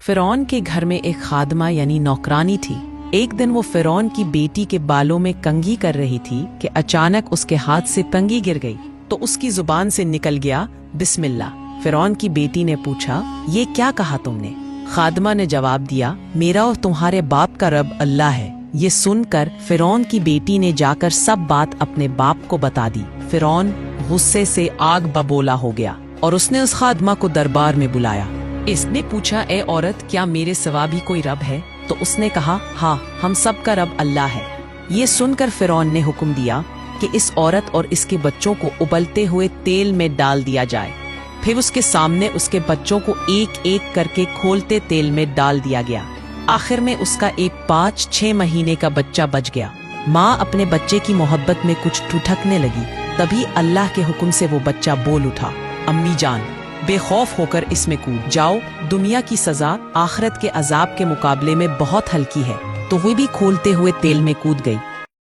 फिरौन के घर में एक खादमा यानी नौकरानी थी। एक दिन वो फिरौन की बेटी के बालों में कंघी कर रही थी कि अचानक उसके हाथ से कंघी गिर गई तो उसकी जुबान से निकल गया बिस्मिल्लाह। फिरौन की बेटी ने पूछा, ये क्या कहा तुमने? खादमा ने जवाब दिया, मेरा और तुम्हारे बाप का रब अल्लाह है। ये सुनकर फिरौन की बेटी ने जाकर सब बात अपने बाप को बता दी। फिरौन गुस्से से आग बबोला हो गया और उसने उस खादमा को दरबार में बुलाया। इसने पूछा, ए औरत, क्या मेरे सिवा भी कोई रब है? तो उसने कहा, हाँ, हम सब का रब अल्लाह है। ये सुनकर फिरौन ने हुक्म दिया कि इस औरत और इसके बच्चों को उबलते हुए तेल में डाल दिया जाए। फिर उसके सामने उसके बच्चों को एक एक करके खोलते तेल में डाल दिया गया। आखिर में उसका एक 5-6 महीने का बच्चा बच गया। माँ अपने बच्चे की मोहब्बत में कुछ ठुठकने लगी। तभी अल्लाह के हुक्म से वो बच्चा बोल उठा, अम्मी जान, बेखौफ होकर इसमें कूद जाओ। दुनिया की सजा आखिरत के अजाब के मुकाबले में बहुत हल्की है। तो वो भी खोलते हुए तेल में कूद गई।